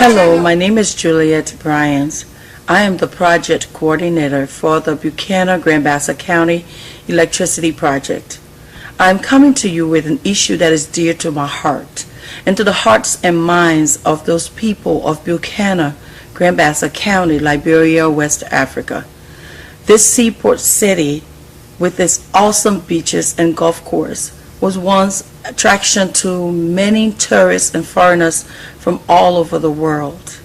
Hello, my name is Juliet Bryans. I am the project coordinator for the Buchanan Grand Bassa County Electricity Project. I'm coming to you with an issue that is dear to my heart and to the hearts and minds of those people of Buchanan, Grand Bassa County, Liberia, West Africa. This seaport city with its awesome beaches and golf course was once attraction to many tourists and foreigners from all over the world.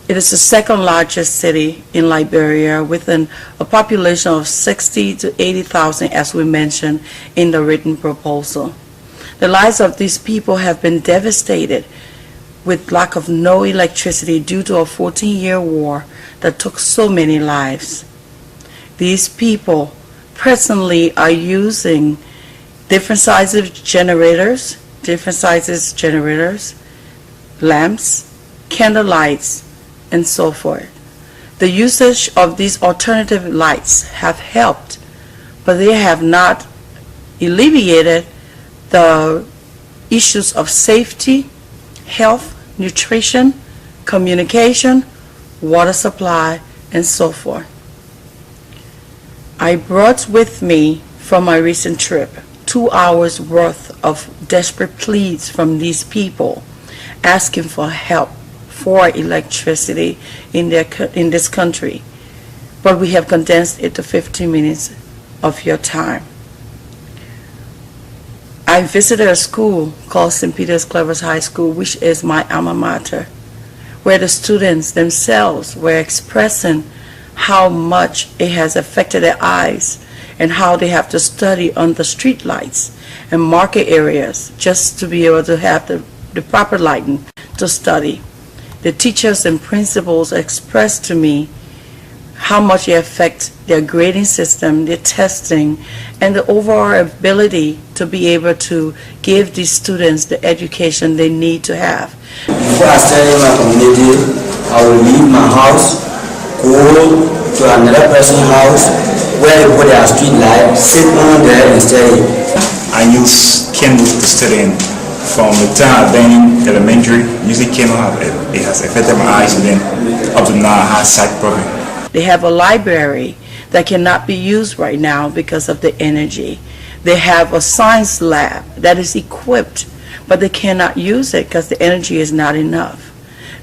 It is the second largest city in Liberia with a population of 60 to 80,000 as we mentioned in the written proposal. The lives of these people have been devastated with lack of no electricity due to a 14-year war that took so many lives. These people presently are using different sizes generators, lamps, candle lights, and so forth. The usage of these alternative lights have helped, but they have not alleviated the issues of safety, health, nutrition, communication, water supply, and so forth. I brought with me from my recent trip 2 hours worth of desperate pleas from these people asking for help for electricity in this country, but we have condensed it to 15 minutes of your time. I visited a school called St. Peter's Clovers High School, which is my alma mater, where the students themselves were expressing how much it has affected their eyes and how they have to study under street lights and market areas just to be able to have the proper lighting to study. The teachers and principals expressed to me how much it affects their grading system, their testing, and the overall ability to be able to give these students the education they need to have. Before I study my community, I will leave my house, go to another person's house where they put their street light, sit on there and study. I use candles to study. From the time I've been in elementary, using candle, it has affected my eyes, and then up to now I have sight problem. They have a library that cannot be used right now because of the energy. They have a science lab that is equipped, but they cannot use it because the energy is not enough.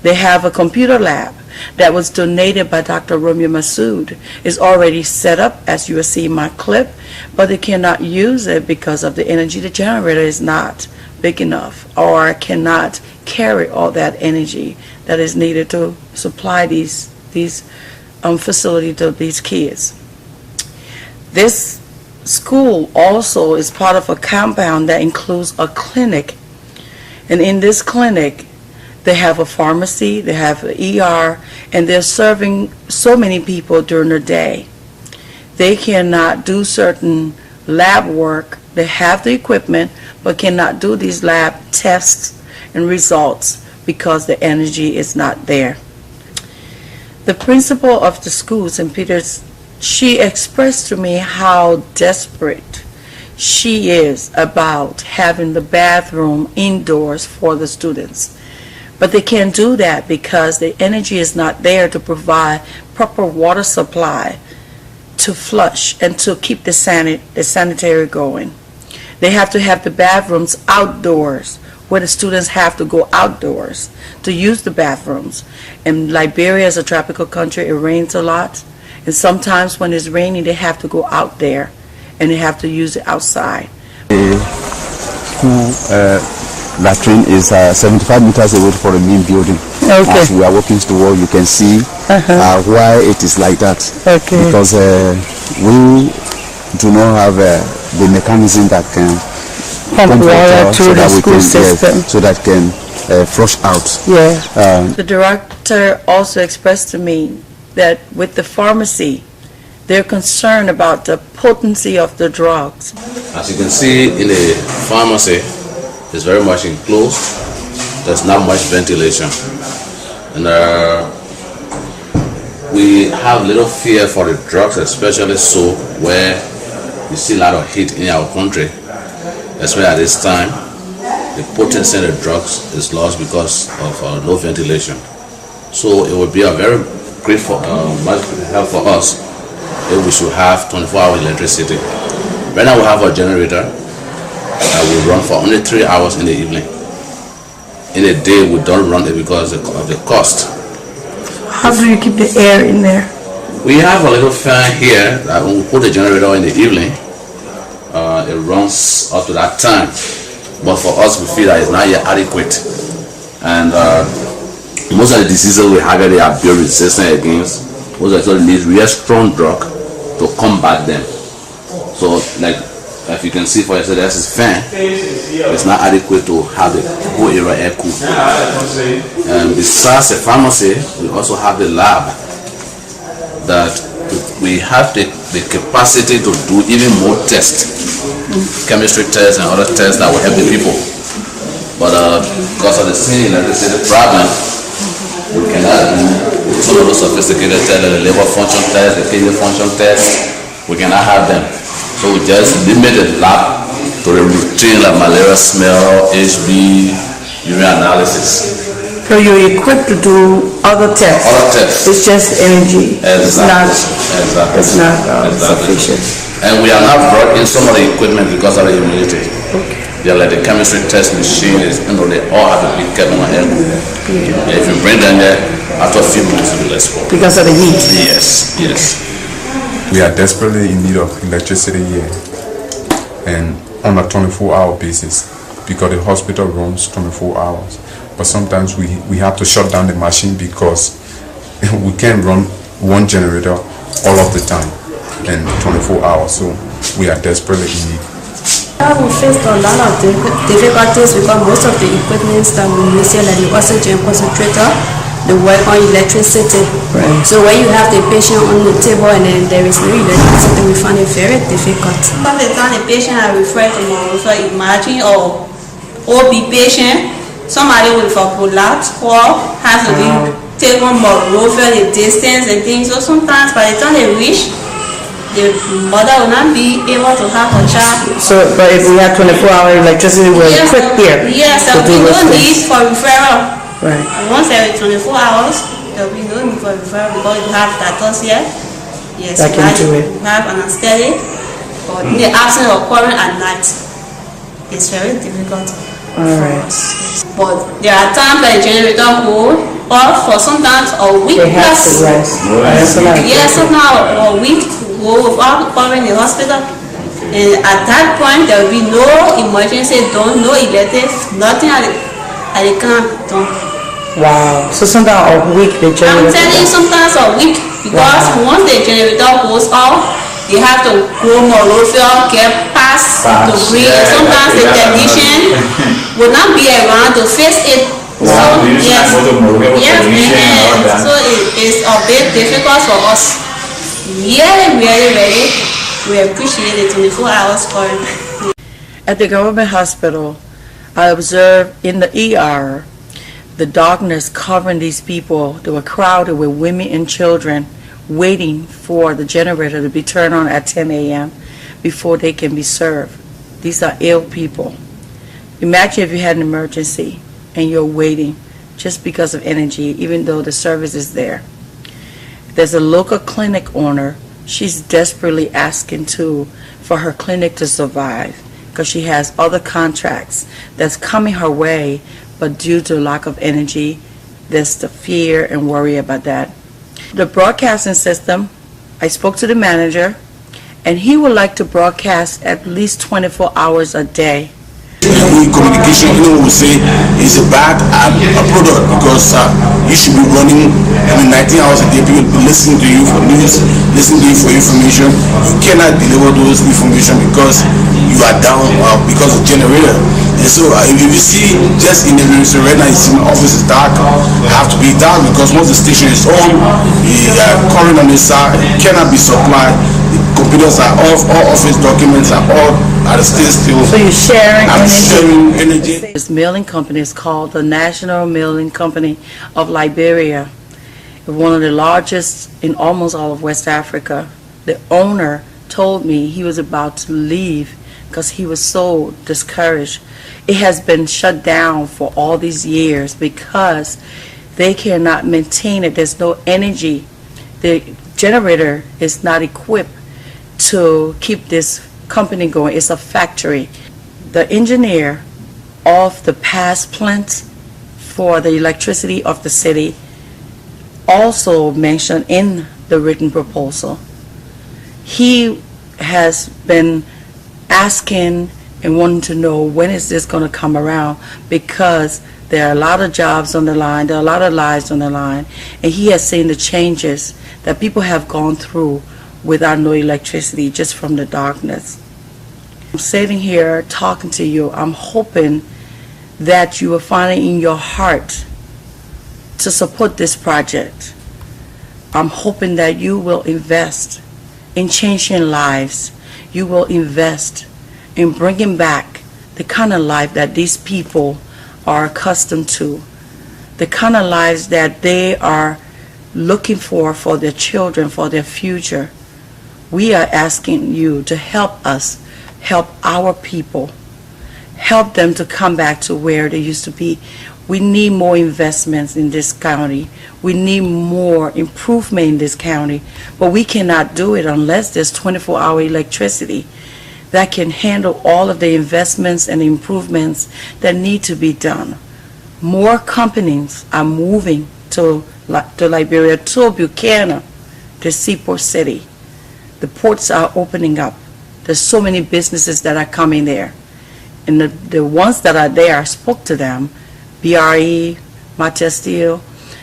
They have a computer lab that was donated by Dr. Romeo Masood. It's already set up, as you will see in my clip, but they cannot use it because of the energy. The generator is not big enough or cannot carry all that energy that is needed to supply these facility to these kids. This school also is part of a compound that includes a clinic, and in this clinic they have a pharmacy, they have an ER, and they're serving so many people during the day. They cannot do certain lab work. They have the equipment but cannot do these lab tests and results because the energy is not there. The principal of the school, St. Peter's, she expressed to me how desperate she is about having the bathroom indoors for the students. But they can't do that because the energy is not there to provide proper water supply to flush and to keep the sanitary going. They have to have the bathrooms outdoors, where the students have to go outdoors to use the bathrooms. And Liberia is a tropical country. It rains a lot, and sometimes when it's raining they have to go out there and they have to use it outside. Latrine is 75 meters away from the main building. Okay. As we are walking toward, you can see why it is like that. Okay. Because we do not have the mechanism that can pump water to the school system, so that can flush out. Yeah. The director also expressed to me that with the pharmacy, they're concerned about the potency of the drugs. As you can see in the pharmacy, it's very much enclosed. There's not much ventilation, and we have little fear for the drugs, especially so where you see a lot of heat in our country. especially at this time. The potency of the drugs is lost because of low ventilation. So it would be a very great much help for us if we should have 24-hour electricity. Right now we have a generator that will run for only 3 hours in the evening. In the day we don't run it because of the cost. How do you keep the air in there? We have a little fan here that when we put the generator in the evening, it runs up to that time. But for us, we feel that it's not yet adequate. And most of the diseases we have here, they are very resistant against. Most of it needs real strong drug to combat them. So, like, if you can see for yourself, there's this fan. It's not adequate to have the whole area air cooled. And besides the pharmacy, we also have the lab that we have the capacity to do even more tests, chemistry tests and other tests that will help the people. But because of the same electricity problem, we cannot do some of those sophisticated tests, the liver function test, the kidney function test. We cannot have them. So we just limit the lab to the routine like malaria smell, HB, urine analysis. So you're equipped to do other tests? Other tests. It's just energy. Exactly. It's not sufficient. And we are not brought in some of the equipment because of the humidity. Okay. They're like the chemistry test machines, they all have to be kept on air. Yeah. If you bring them there, after a few minutes it will explode. Because of the heat? Yes, yes. We are desperately in need of electricity here, and on a 24-hour basis, because the hospital runs 24 hours. But sometimes we have to shut down the machine because we can't run one generator all of the time and 24 hours. So we are desperately in need. We faced a lot of difficulties because most of the equipment that we use here, like the oxygen concentrator, they work on electricity. Right. So when you have the patient on the table and then there is no electricity, we find it very difficult. By the time the patient are referred to imagine or OB patient, somebody with a prolapse or has to be taken more over the distance and things. So sometimes by the time they reach, the mother will not be able to have a child. So, but if we have 24-hour electricity, we're equipped here. Yes, there will be no need for referral. Right. Once every 24 hours, there will be no need for referral because you have doctors here. Yes, that can do it. You have an anesthetic. But in the absence of current at night, it's very difficult. Alright. But there are times that the generator goes off for sometimes a week. They have to rest. Yes, sometimes a week go without calling the hospital. And at that point there will be no emergency done, no elective, nothing at the camp done. Wow. So sometimes a week the generator. I'm telling you, sometimes a week because once the generator goes off, they have to go Morovia, get past to breathe. And sometimes the technician will not be around to fix it. Wow. So yes, so it's a bit difficult for us. Really, we appreciate the 24 hours for it. At the government hospital, I observed in the ER the darkness covering these people. They were crowded with women and children waiting for the generator to be turned on at 10 a.m. before they can be served. These are ill people. Imagine if you had an emergency and you're waiting just because of energy, even though the service is there. There's a local clinic owner. She's desperately asking too for her clinic to survive because she has other contracts that's coming her way, but due to lack of energy, there's the fear and worry about that. The broadcasting system, I spoke to the manager, and he would like to broadcast at least 24 hours a day. Communication, we say, is a bad product because you should be running 19 hours a day. People will be listening to you for news, listening to you for information. You cannot deliver those information because you are down because of generator. And so if you see just in the ministry right now, you see my office is dark. I have to be dark because once the station is on, the current on the side cannot be supplied. The computers are off, all office documents are all at a standstill. So you're sharing energy. This milling company is called the National Milling Company of Liberia. One of the largest in almost all of West Africa. The owner told me he was about to leave because he was so discouraged. It has been shut down for all these years because they cannot maintain it. There's no energy. The generator is not equipped to keep this company going. It's a factory. The engineer of the past plants for the electricity of the city also mentioned in the written proposal. He has been asking and wanting to know when is this going to come around, because there are a lot of jobs on the line, there are a lot of lives on the line, and he has seen the changes that people have gone through without no electricity, just from the darkness. I'm sitting here talking to you. I'm hoping that you will find it in your heart to support this project. I'm hoping that you will invest in changing lives. You will invest in bringing back the kind of life that these people are accustomed to, the kind of lives that they are looking for their children, for their future. We are asking you to help us, help our people, help them to come back to where they used to be. We need more investments in this county. We need more improvement in this county, but we cannot do it unless there's 24-hour electricity that can handle all of the investments and improvements that need to be done. More companies are moving to Liberia, to Buchanan, the seaport city. The ports are opening up. There's so many businesses that are coming there. And the ones that are there, I spoke to them, BRE, Mata Steel,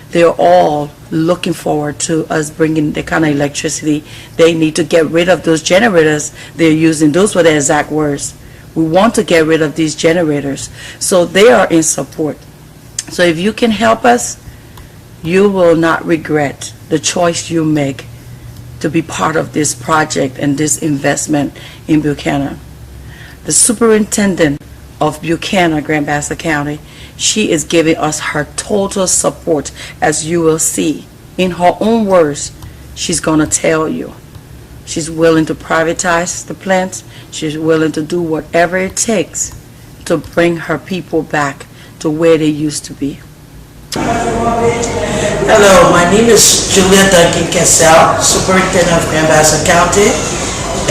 they're all looking forward to us bringing the kind of electricity they need to get rid of those generators they're using. Those were the exact words. We want to get rid of these generators. So they are in support. So if you can help us, you will not regret the choice you make to be part of this project and this investment in Buchanan. The superintendent of Buchanan, Grand Bassa County, she is giving us her total support, as you will see. In her own words, she's going to tell you. She's willing to privatize the plant. She's willing to do whatever it takes to bring her people back to where they used to be. Hello, my name is Julia Duncan Cassell, Superintendent of Grand Bassa County,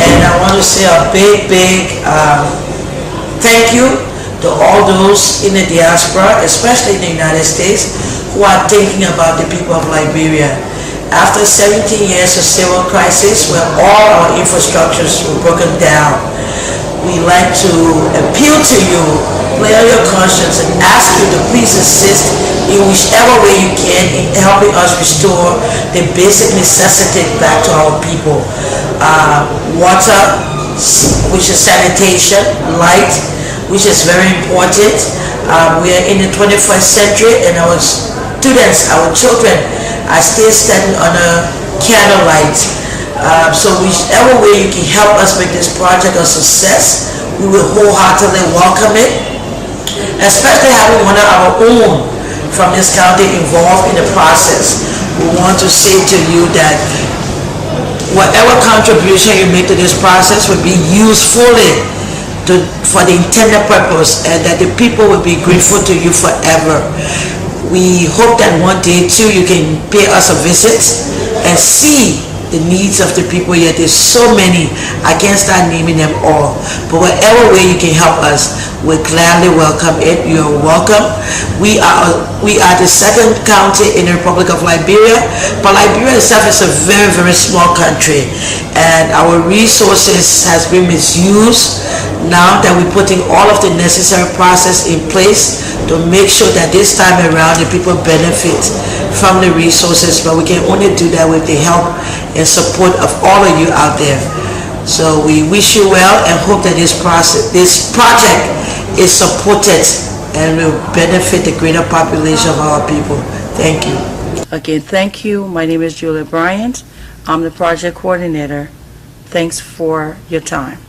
and I want to say a big thank you to all those in the diaspora, especially in the United States, who are thinking about the people of Liberia. After 17 years of civil crisis, where all our infrastructures were broken down, we like to appeal to you, play on your conscience, and ask you to please assist in whichever way you can in helping us restore the basic necessities back to our people. Water, which is sanitation, light, which is very important. We are in the 21st century, and our students, our children, are still standing under candlelight. So whichever way you can help us make this project a success, we will wholeheartedly welcome it, especially having one of our own from this county involved in the process. We want to say to you that whatever contribution you make to this process will be used fully for the intended purpose, and that the people will be grateful to you forever. We hope that one day too you can pay us a visit and see the needs of the people here. There's so many, I can't start naming them all, but whatever way you can help us, we'll gladly welcome it. You're welcome. We are the second county in the Republic of Liberia, but Liberia itself is a very, very small country, and our resources has been misused. Now that we're putting all of the necessary process in place to make sure that this time around the people benefit from the resources, but we can only do that with the help and support of all of you out there. So we wish you well and hope that this project is supported and will benefit the greater population of our people. Thank you. Again, thank you. My name is Julia Bryant. I'm the project coordinator. Thanks for your time.